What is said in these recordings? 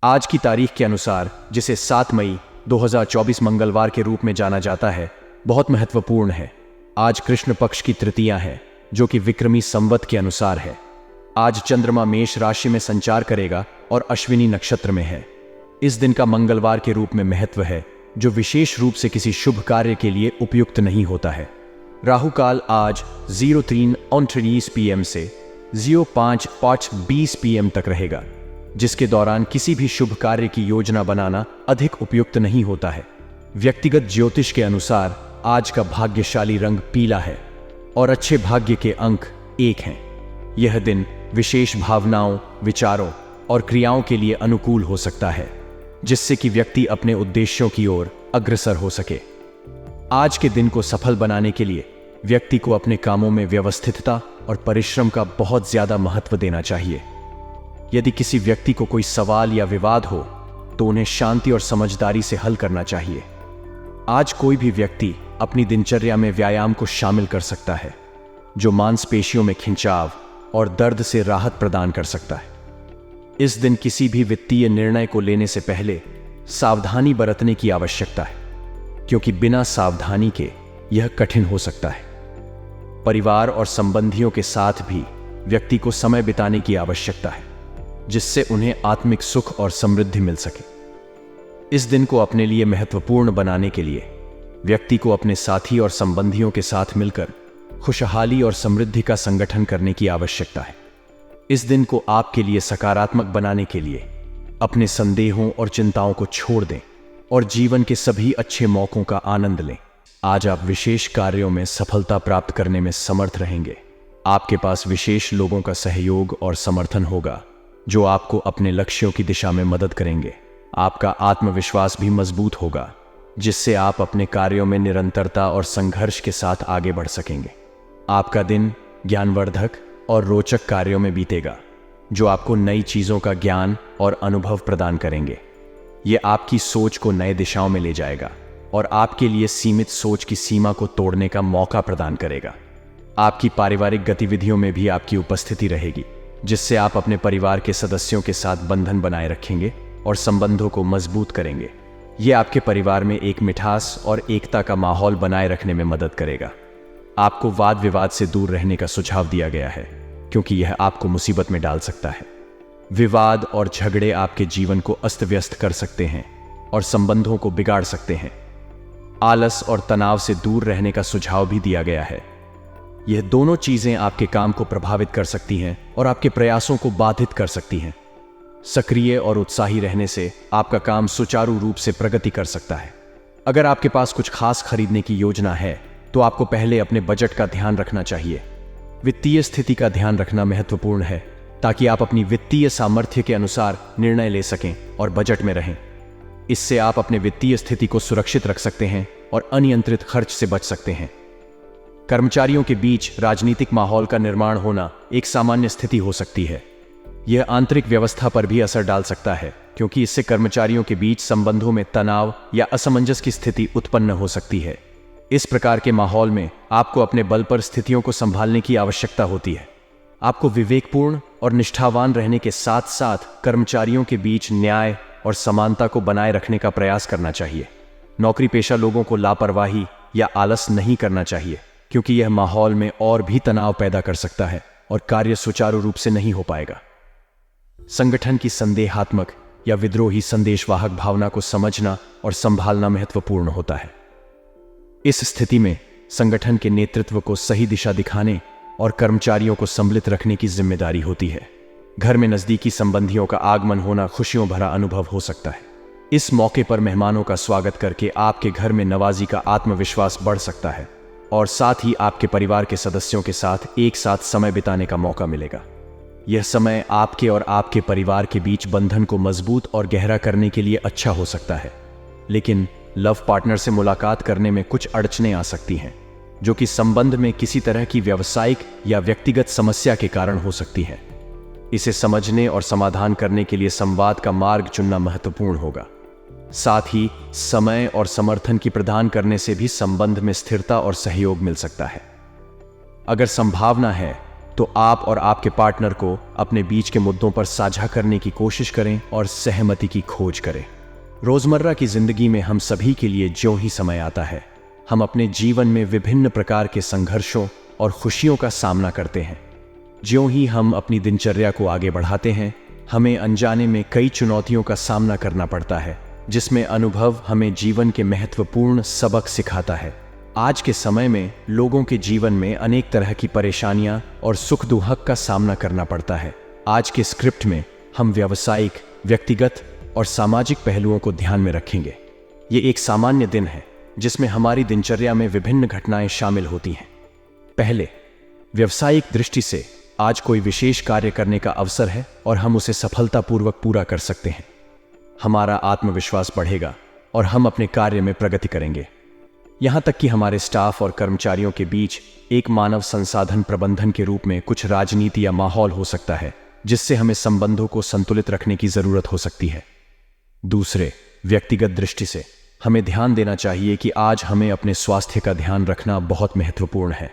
आज की तारीख के अनुसार, जिसे 7 मई 2024 मंगलवार के रूप में जाना जाता है, बहुत महत्वपूर्ण है। आज कृष्ण पक्ष की तृतीया है, जो कि विक्रमी संवत के अनुसार है। आज चंद्रमा मेष राशि में संचार करेगा और अश्विनी नक्षत्र में है। इस दिन का मंगलवार के रूप में महत्व है, जो विशेष रूप से किसी शुभ कार्य के लिए उपयुक्त नहीं होता है। राहु काल आज 03:29 PM से 05:20 PM तक रहेगा, जिसके दौरान किसी भी शुभ कार्य की योजना बनाना अधिक उपयुक्त नहीं होता है। व्यक्तिगत ज्योतिष के अनुसार आज का भाग्यशाली रंग पीला है और अच्छे भाग्य के अंक 1 हैं। यह दिन विशेष भावनाओं, विचारों और क्रियाओं के लिए अनुकूल हो सकता है, जिससे कि व्यक्ति अपने उद्देश्यों की ओर अग्रसर हो सके। आज के दिन को सफल बनाने के लिए व्यक्ति को अपने कामों में व्यवस्थितता और परिश्रम का बहुत ज्यादा महत्व देना चाहिए। यदि किसी व्यक्ति को कोई सवाल या विवाद हो तो उन्हें शांति और समझदारी से हल करना चाहिए। आज कोई भी व्यक्ति अपनी दिनचर्या में व्यायाम को शामिल कर सकता है, जो मांसपेशियों में खिंचाव और दर्द से राहत प्रदान कर सकता है। इस दिन किसी भी वित्तीय निर्णय को लेने से पहले सावधानी बरतने की आवश्यकता है, क्योंकि बिना सावधानी के यह कठिन हो सकता है। परिवार और संबंधियों के साथ भी व्यक्ति को समय बिताने की आवश्यकता है, जिससे उन्हें आत्मिक सुख और समृद्धि मिल सके। इस दिन को अपने लिए महत्वपूर्ण बनाने के लिए व्यक्ति को अपने साथी और संबंधियों के साथ मिलकर खुशहाली और समृद्धि का संगठन करने की आवश्यकता है। इस दिन को आपके लिए सकारात्मक बनाने के लिए अपने संदेहों और चिंताओं को छोड़ दें और जीवन के सभी अच्छे मौकों का आनंद लें। आज आप विशेष कार्यों में सफलता प्राप्त करने में समर्थ रहेंगे। आपके पास विशेष लोगों का सहयोग और समर्थन होगा, जो आपको अपने लक्ष्यों की दिशा में मदद करेंगे। आपका आत्मविश्वास भी मजबूत होगा, जिससे आप अपने कार्यों में निरंतरता और संघर्ष के साथ आगे बढ़ सकेंगे। आपका दिन ज्ञानवर्धक और रोचक कार्यों में बीतेगा, जो आपको नई चीजों का ज्ञान और अनुभव प्रदान करेंगे। ये आपकी सोच को नए दिशाओं में ले जाएगा और आपके लिए सीमित सोच की सीमा को तोड़ने का मौका प्रदान करेगा। आपकी पारिवारिक गतिविधियों में भी आपकी उपस्थिति रहेगी, जिससे आप अपने परिवार के सदस्यों के साथ बंधन बनाए रखेंगे और संबंधों को मजबूत करेंगे। ये आपके परिवार में एक मिठास और एकता का माहौल बनाए रखने में मदद करेगा। आपको वाद विवाद से दूर रहने का सुझाव दिया गया है, क्योंकि यह आपको मुसीबत में डाल सकता है। विवाद और झगड़े आपके जीवन को अस्त व्यस्त कर सकते हैं और संबंधों को बिगाड़ सकते हैं। आलस और तनाव से दूर रहने का सुझाव भी दिया गया है। यह दोनों चीजें आपके काम को प्रभावित कर सकती हैं और आपके प्रयासों को बाधित कर सकती हैं। सक्रिय और उत्साही रहने से आपका काम सुचारू रूप से प्रगति कर सकता है। अगर आपके पास कुछ खास खरीदने की योजना है, तो आपको पहले अपने बजट का ध्यान रखना चाहिए। वित्तीय स्थिति का ध्यान रखना महत्वपूर्ण है, ताकि आप अपनी वित्तीय सामर्थ्य के अनुसार निर्णय ले सकें और बजट में रहें। इससे आप अपने वित्तीय स्थिति को सुरक्षित रख सकते हैं और अनियंत्रित खर्च से बच सकते हैं। कर्मचारियों के बीच राजनीतिक माहौल का निर्माण होना एक सामान्य स्थिति हो सकती है। यह आंतरिक व्यवस्था पर भी असर डाल सकता है, क्योंकि इससे कर्मचारियों के बीच संबंधों में तनाव या असमंजस की स्थिति उत्पन्न हो सकती है। इस प्रकार के माहौल में आपको अपने बल पर स्थितियों को संभालने की आवश्यकता होती है। आपको विवेकपूर्ण और निष्ठावान रहने के साथ साथ कर्मचारियों के बीच न्याय और समानता को बनाए रखने का प्रयास करना चाहिए। नौकरी पेशा लोगों को लापरवाही या आलस नहीं करना चाहिए, क्योंकि यह माहौल में और भी तनाव पैदा कर सकता है और कार्य सुचारू रूप से नहीं हो पाएगा। संगठन की संदेहात्मक या विद्रोही संदेशवाहक भावना को समझना और संभालना महत्वपूर्ण होता है। इस स्थिति में संगठन के नेतृत्व को सही दिशा दिखाने और कर्मचारियों को सम्मिलित रखने की जिम्मेदारी होती है। घर में नजदीकी संबंधियों का आगमन होना खुशियों भरा अनुभव हो सकता है। इस मौके पर मेहमानों का स्वागत करके आपके घर में नवाजी का आत्मविश्वास बढ़ सकता है और साथ ही आपके परिवार के सदस्यों के साथ एक साथ समय बिताने का मौका मिलेगा। यह समय आपके और आपके परिवार के बीच बंधन को मजबूत और गहरा करने के लिए अच्छा हो सकता है। लेकिन लव पार्टनर से मुलाकात करने में कुछ अड़चनें आ सकती हैं, जो कि संबंध में किसी तरह की व्यावसायिक या व्यक्तिगत समस्या के कारण हो सकती है। इसे समझने और समाधान करने के लिए संवाद का मार्ग चुनना महत्वपूर्ण होगा। साथ ही समय और समर्थन की प्रदान करने से भी संबंध में स्थिरता और सहयोग मिल सकता है। अगर संभावना है तो आप और आपके पार्टनर को अपने बीच के मुद्दों पर साझा करने की कोशिश करें और सहमति की खोज करें। रोजमर्रा की जिंदगी में हम सभी के लिए ज्यों ही समय आता है, हम अपने जीवन में विभिन्न प्रकार के संघर्षों और खुशियों का सामना करते हैं। ज्यों ही हम अपनी दिनचर्या को आगे बढ़ाते हैं, हमें अनजाने में कई चुनौतियों का सामना करना पड़ता है, जिसमें अनुभव हमें जीवन के महत्वपूर्ण सबक सिखाता है। आज के समय में लोगों के जीवन में अनेक तरह की परेशानियां और सुख दुख का सामना करना पड़ता है। आज के स्क्रिप्ट में हम व्यावसायिक, व्यक्तिगत और सामाजिक पहलुओं को ध्यान में रखेंगे। ये एक सामान्य दिन है जिसमें हमारी दिनचर्या में विभिन्न घटनाएं शामिल होती हैं। पहले, व्यावसायिक दृष्टि से आज कोई विशेष कार्य करने का अवसर है और हम उसे सफलतापूर्वक पूरा कर सकते हैं। हमारा आत्मविश्वास बढ़ेगा और हम अपने कार्य में प्रगति करेंगे। यहाँ तक कि हमारे स्टाफ और कर्मचारियों के बीच एक मानव संसाधन प्रबंधन के रूप में कुछ राजनीति या माहौल हो सकता है, जिससे हमें संबंधों को संतुलित रखने की जरूरत हो सकती है। दूसरे, व्यक्तिगत दृष्टि से हमें ध्यान देना चाहिए कि आज हमें अपने स्वास्थ्य का ध्यान रखना बहुत महत्वपूर्ण है।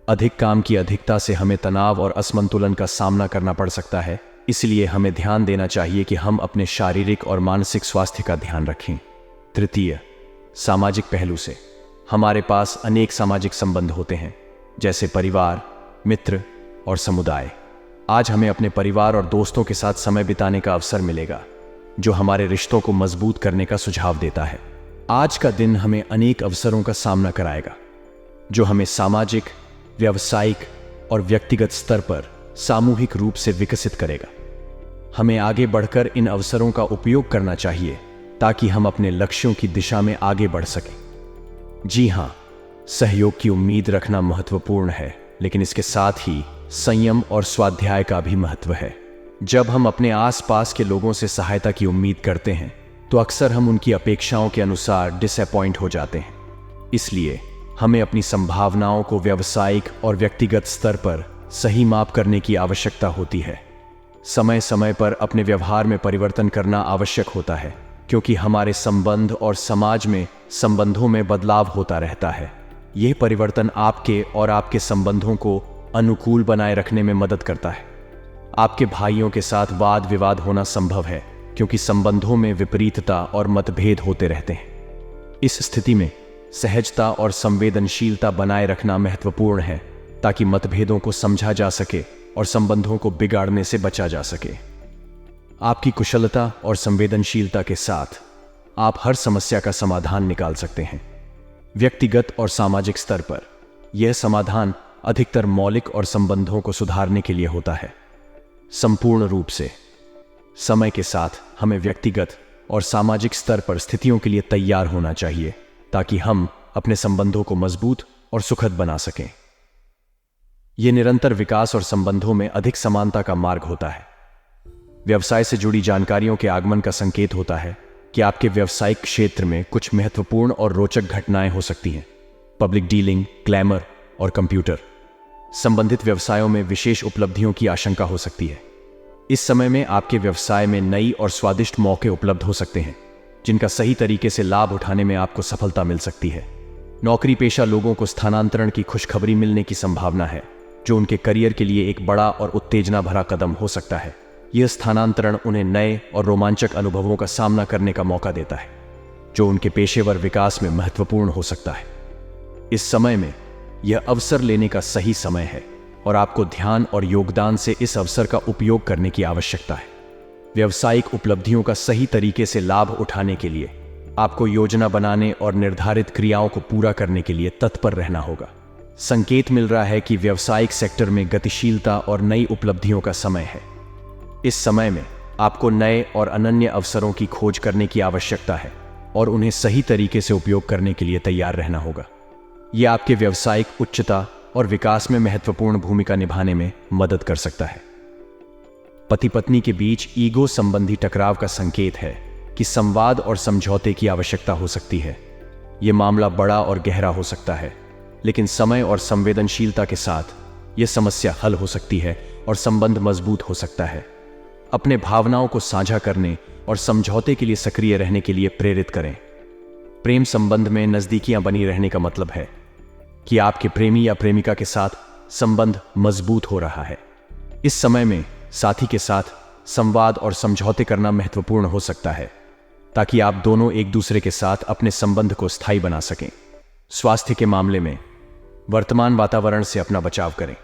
अधिक काम की अधिकता से हमें तनाव और असंतुलन का सामना करना पड़ सकता है, इसलिए हमें ध्यान देना चाहिए कि हम अपने शारीरिक और मानसिक स्वास्थ्य का ध्यान रखें। तृतीय, सामाजिक पहलू से हमारे पास अनेक सामाजिक संबंध होते हैं, जैसे परिवार, मित्र और समुदाय। आज हमें अपने परिवार और दोस्तों के साथ समय बिताने का अवसर मिलेगा, जो हमारे रिश्तों को मजबूत करने का सुझाव देता है। आज का दिन हमें अनेक अवसरों का सामना कराएगा, जो हमें सामाजिक, व्यावसायिक और व्यक्तिगत स्तर पर सामूहिक रूप से विकसित करेगा। हमें आगे बढ़कर इन अवसरों का उपयोग करना चाहिए ताकि हम अपने लक्ष्यों की दिशा में आगे बढ़ सकें। जी हाँ, सहयोग की उम्मीद रखना महत्वपूर्ण है, लेकिन इसके साथ ही संयम और स्वाध्याय का भी महत्व है। जब हम अपने आसपास के लोगों से सहायता की उम्मीद करते हैं, तो अक्सर हम उनकी अपेक्षाओं के अनुसार डिसअपॉइंट हो जाते हैं। इसलिए हमें अपनी संभावनाओं को व्यावसायिक और व्यक्तिगत स्तर पर सही माप करने की आवश्यकता होती है। समय समय पर अपने व्यवहार में परिवर्तन करना आवश्यक होता है, क्योंकि हमारे संबंध और समाज में संबंधों में बदलाव होता रहता है। यह परिवर्तन आपके और आपके संबंधों को अनुकूल बनाए रखने में मदद करता है। आपके भाइयों के साथ वाद विवाद होना संभव है, क्योंकि संबंधों में विपरीतता और मतभेद होते रहते हैं। इस स्थिति में सहजता और संवेदनशीलता बनाए रखना महत्वपूर्ण है, ताकि मतभेदों को समझा जा सके और संबंधों को बिगाड़ने से बचा जा सके। आपकी कुशलता और संवेदनशीलता के साथ आप हर समस्या का समाधान निकाल सकते हैं। व्यक्तिगत और सामाजिक स्तर पर यह समाधान अधिकतर मौलिक और संबंधों को सुधारने के लिए होता है। संपूर्ण रूप से समय के साथ हमें व्यक्तिगत और सामाजिक स्तर पर स्थितियों के लिए तैयार होना चाहिए, ताकि हम अपने संबंधों को मजबूत और सुखद बना सकें। यह निरंतर विकास और संबंधों में अधिक समानता का मार्ग होता है। व्यवसाय से जुड़ी जानकारियों के आगमन का संकेत होता है कि आपके व्यावसायिक क्षेत्र में कुछ महत्वपूर्ण और रोचक घटनाएं हो सकती हैं। पब्लिक डीलिंग, ग्लैमर और कंप्यूटर संबंधित व्यवसायों में विशेष उपलब्धियों की आशंका हो सकती है। इस समय में आपके व्यवसाय में नई और स्वादिष्ट मौके उपलब्ध हो सकते हैं, जिनका सही तरीके से लाभ उठाने में आपको सफलता मिल सकती है। नौकरी पेशा लोगों को स्थानांतरण की खुशखबरी मिलने की संभावना है, जो उनके करियर के लिए एक बड़ा और उत्तेजना भरा कदम हो सकता है। यह स्थानांतरण उन्हें नए और रोमांचक अनुभवों का सामना करने का मौका देता है, जो उनके पेशेवर विकास में महत्वपूर्ण हो सकता है। इस समय में यह अवसर लेने का सही समय है और आपको ध्यान और योगदान से इस अवसर का उपयोग करने की आवश्यकता है। व्यावसायिक उपलब्धियों का सही तरीके से लाभ उठाने के लिए आपको योजना बनाने और निर्धारित क्रियाओं को पूरा करने के लिए तत्पर रहना होगा। संकेत मिल रहा है कि व्यावसायिक सेक्टर में गतिशीलता और नई उपलब्धियों का समय है। इस समय में आपको नए और अनन्य अवसरों की खोज करने की आवश्यकता है और उन्हें सही तरीके से उपयोग करने के लिए तैयार रहना होगा। यह आपके व्यावसायिक उच्चता और विकास में महत्वपूर्ण भूमिका निभाने में मदद कर सकता है। पति पत्नी के बीच ईगो संबंधी टकराव का संकेत है कि संवाद और समझौते की आवश्यकता हो सकती है। यह मामला बड़ा और गहरा हो सकता है, लेकिन समय और संवेदनशीलता के साथ यह समस्या हल हो सकती है और संबंध मजबूत हो सकता है। अपने भावनाओं को साझा करने और समझौते के लिए सक्रिय रहने के लिए प्रेरित करें। प्रेम संबंध में नजदीकियां बनी रहने का मतलब है कि आपके प्रेमी या प्रेमिका के साथ संबंध मजबूत हो रहा है। इस समय में साथी के साथ संवाद और समझौते करना महत्वपूर्ण हो सकता है, ताकि आप दोनों एक दूसरे के साथ अपने संबंध को स्थायी बना सकें। स्वास्थ्य के मामले में वर्तमान वातावरण से अपना बचाव करें।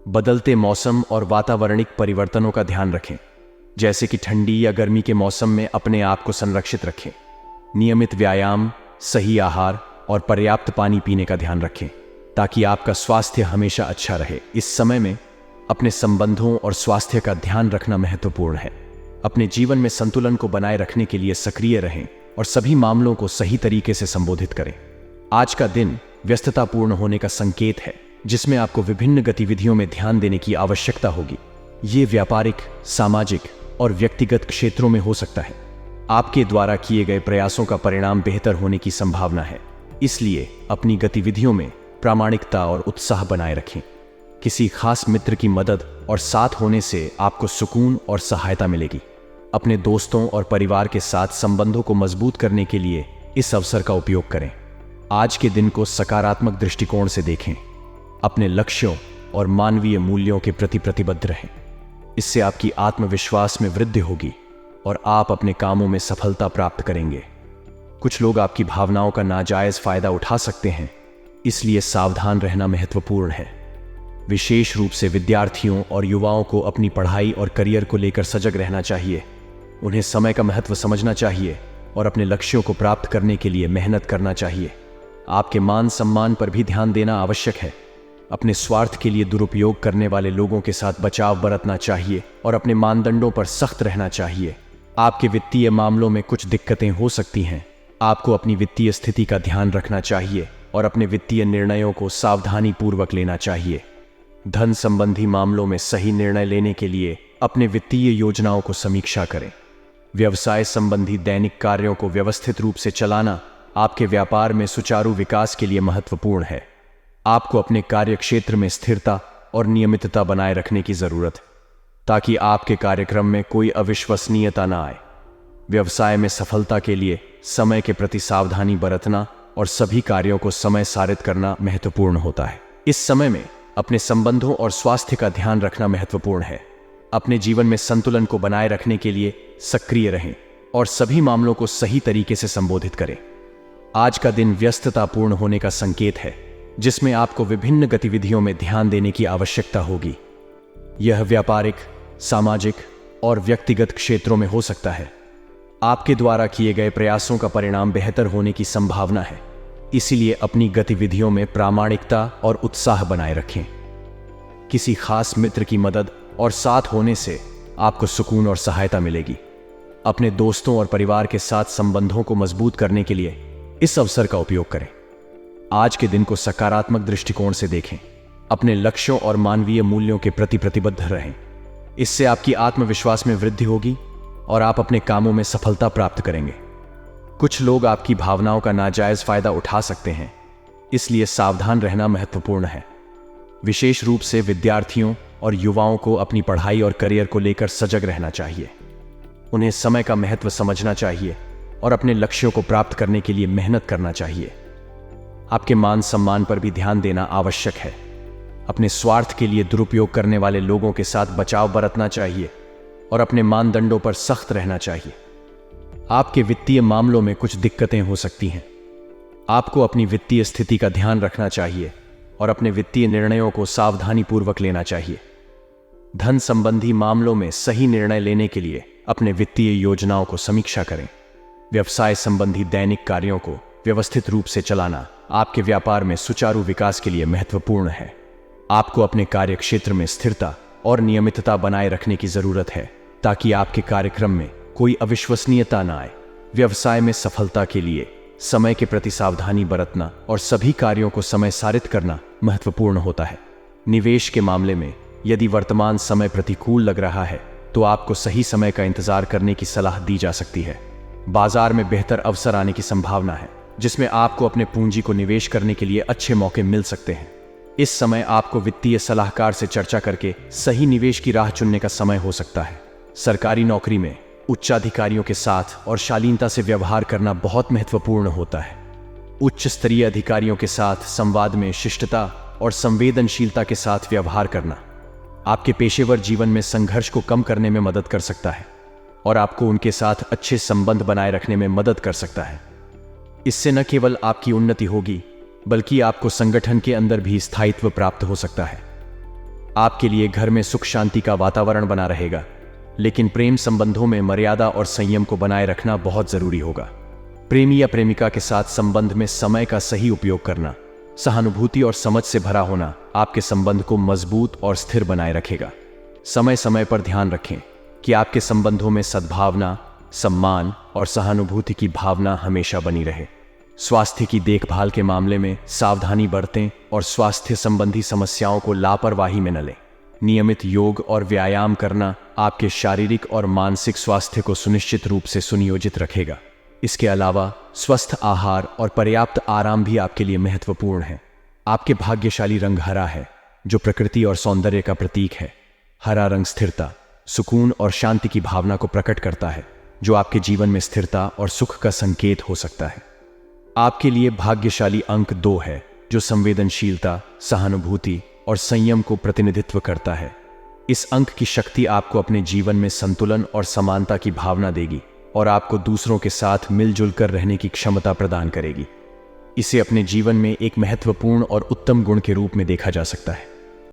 बदलते मौसम और वातावरणिक परिवर्तनों का ध्यान रखें, जैसे कि ठंडी या गर्मी के मौसम में अपने आप को संरक्षित रखें। नियमित व्यायाम, सही आहार और पर्याप्त पानी पीने का ध्यान रखें, ताकि आपका स्वास्थ्य हमेशा अच्छा रहे। इस समय में अपने संबंधों और स्वास्थ्य का ध्यान रखना महत्वपूर्ण है। अपने जीवन में संतुलन को बनाए रखने के लिए सक्रिय रहें और सभी मामलों को सही तरीके से संबोधित करें। आज का दिन व्यस्ततापूर्ण होने का संकेत है, जिसमें आपको विभिन्न गतिविधियों में ध्यान देने की आवश्यकता होगी। ये व्यापारिक, सामाजिक और व्यक्तिगत क्षेत्रों में हो सकता है। आपके द्वारा किए गए प्रयासों का परिणाम बेहतर होने की संभावना है, इसलिए अपनी गतिविधियों में प्रामाणिकता और उत्साह बनाए रखें। किसी खास मित्र की मदद और साथ होने से आपको सुकून और सहायता मिलेगी। अपने दोस्तों और परिवार के साथ संबंधों को मजबूत करने के लिए इस अवसर का उपयोग करें। आज के दिन को सकारात्मक दृष्टिकोण से देखें। अपने लक्ष्यों और मानवीय मूल्यों के प्रति प्रतिबद्ध रहें। इससे आपकी आत्मविश्वास में वृद्धि होगी और आप अपने कामों में सफलता प्राप्त करेंगे। कुछ लोग आपकी भावनाओं का नाजायज फायदा उठा सकते हैं, इसलिए सावधान रहना महत्वपूर्ण है। विशेष रूप से विद्यार्थियों और युवाओं को अपनी पढ़ाई और करियर को लेकर सजग रहना चाहिए। उन्हें समय का महत्व समझना चाहिए और अपने लक्ष्यों को प्राप्त करने के लिए मेहनत करना चाहिए। आपके मान सम्मान पर भी ध्यान देना आवश्यक है। अपने स्वार्थ के लिए दुरुपयोग करने वाले लोगों के साथ बचाव बरतना चाहिए और अपने मानदंडों पर सख्त रहना चाहिए। आपके वित्तीय मामलों में कुछ दिक्कतें हो सकती हैं। आपको अपनी वित्तीय स्थिति का ध्यान रखना चाहिए और अपने वित्तीय निर्णयों को सावधानी पूर्वक लेना चाहिए। धन संबंधी मामलों में सही निर्णय लेने के लिए अपने वित्तीय योजनाओं को समीक्षा करें। व्यवसाय संबंधी दैनिक कार्यों को व्यवस्थित रूप से चलाना आपके व्यापार में सुचारू विकास के लिए महत्वपूर्ण है। आपको अपने कार्य क्षेत्र में स्थिरता और नियमितता बनाए रखने की जरूरत है, ताकि आपके कार्यक्रम में कोई अविश्वसनीयता न आए। व्यवसाय में सफलता के लिए समय के प्रति सावधानी बरतना और सभी कार्यों को समय सारित करना महत्वपूर्ण होता है। इस समय में अपने संबंधों और स्वास्थ्य का ध्यान रखना महत्वपूर्ण है। अपने जीवन में संतुलन को बनाए रखने के लिए सक्रिय रहें और सभी मामलों को सही तरीके से संबोधित करें। आज का दिन व्यस्ततापूर्ण होने का संकेत है, जिसमें आपको विभिन्न गतिविधियों में ध्यान देने की आवश्यकता होगी। यह व्यापारिक, सामाजिक और व्यक्तिगत क्षेत्रों में हो सकता है। आपके द्वारा किए गए प्रयासों का परिणाम बेहतर होने की संभावना है, इसीलिए अपनी गतिविधियों में प्रामाणिकता और उत्साह बनाए रखें। किसी खास मित्र की मदद और साथ होने से आपको सुकून और सहायता मिलेगी। अपने दोस्तों और परिवार के साथ संबंधों को मजबूत करने के लिए इस अवसर का उपयोग करें। आज के दिन को सकारात्मक दृष्टिकोण से देखें। अपने लक्ष्यों और मानवीय मूल्यों के प्रति प्रतिबद्ध रहें। इससे आपकी आत्मविश्वास में वृद्धि होगी और आप अपने कामों में सफलता प्राप्त करेंगे। कुछ लोग आपकी भावनाओं का नाजायज फायदा उठा सकते हैं, इसलिए सावधान रहना महत्वपूर्ण है। विशेष रूप से विद्यार्थियों और युवाओं को अपनी पढ़ाई और करियर को लेकर सजग रहना चाहिए। उन्हें समय का महत्व समझना चाहिए और अपने लक्ष्यों को प्राप्त करने के लिए मेहनत करना चाहिए। आपके मान सम्मान पर भी ध्यान देना आवश्यक है। अपने स्वार्थ के लिए दुरुपयोग करने वाले लोगों के साथ बचाव बरतना चाहिए और अपने मानदंडों पर सख्त रहना चाहिए। आपके वित्तीय मामलों में कुछ दिक्कतें हो सकती हैं। आपको अपनी वित्तीय स्थिति का ध्यान रखना चाहिए और अपने वित्तीय निर्णयों को सावधानीपूर्वक लेना चाहिए। धन संबंधी मामलों में सही निर्णय लेने के लिए अपने वित्तीय योजनाओं को समीक्षा करें। व्यवसाय संबंधी दैनिक कार्यों को व्यवस्थित रूप से चलाना आपके व्यापार में सुचारू विकास के लिए महत्वपूर्ण है। आपको अपने कार्य क्षेत्र में स्थिरता और नियमितता बनाए रखने की जरूरत है, ताकि आपके कार्यक्रम में कोई अविश्वसनीयता न आए। व्यवसाय में सफलता के लिए समय के प्रति सावधानी बरतना और सभी कार्यों को समय सारित करना महत्वपूर्ण होता है। निवेश के मामले में यदि वर्तमान समय प्रतिकूल लग रहा है, तो आपको सही समय का इंतजार करने की सलाह दी जा सकती है। बाजार में बेहतर अवसर आने की संभावना है, जिसमें आपको अपने पूंजी को निवेश करने के लिए अच्छे मौके मिल सकते हैं। इस समय आपको वित्तीय सलाहकार से चर्चा करके सही निवेश की राह चुनने का समय हो सकता है। सरकारी नौकरी में उच्चाधिकारियों के साथ और शालीनता से व्यवहार करना बहुत महत्वपूर्ण होता है। उच्च स्तरीय अधिकारियों के साथ संवाद में शिष्टता और संवेदनशीलता के साथ व्यवहार करना आपके पेशेवर जीवन में संघर्ष को कम करने में मदद कर सकता है और आपको उनके साथ अच्छे संबंध बनाए रखने में मदद कर सकता है। इससे न केवल आपकी उन्नति होगी, बल्कि आपको संगठन के अंदर भी स्थायित्व प्राप्त हो सकता है। आपके लिए घर में सुख शांति का वातावरण बना रहेगा, लेकिन प्रेम संबंधों में मर्यादा और संयम को बनाए रखना बहुत जरूरी होगा। प्रेमी या प्रेमिका के साथ संबंध में समय का सही उपयोग करना, सहानुभूति और समझ से भरा होना आपके संबंध को मजबूत और स्थिर बनाए रखेगा। समय समय पर ध्यान रखें कि आपके संबंधों में सद्भावना, सम्मान और सहानुभूति की भावना हमेशा बनी रहे। स्वास्थ्य की देखभाल के मामले में सावधानी बरतें और स्वास्थ्य संबंधी समस्याओं को लापरवाही में न लें। नियमित योग और व्यायाम करना आपके शारीरिक और मानसिक स्वास्थ्य को सुनिश्चित रूप से सुनियोजित रखेगा। इसके अलावा स्वस्थ आहार और पर्याप्त आराम भी आपके लिए महत्वपूर्ण है। आपके भाग्यशाली रंग हरा है, जो प्रकृति और सौंदर्य का प्रतीक है। हरा रंग स्थिरता, सुकून और शांति की भावना को प्रकट करता है, जो आपके जीवन में स्थिरता और सुख का संकेत हो सकता है। आपके लिए भाग्यशाली अंक 2 है, जो संवेदनशीलता, सहानुभूति और संयम को प्रतिनिधित्व करता है। इस अंक की शक्ति आपको अपने जीवन में संतुलन और समानता की भावना देगी और आपको दूसरों के साथ मिलजुल कर रहने की क्षमता प्रदान करेगी। इसे अपने जीवन में एक महत्वपूर्ण और उत्तम गुण के रूप में देखा जा सकता है।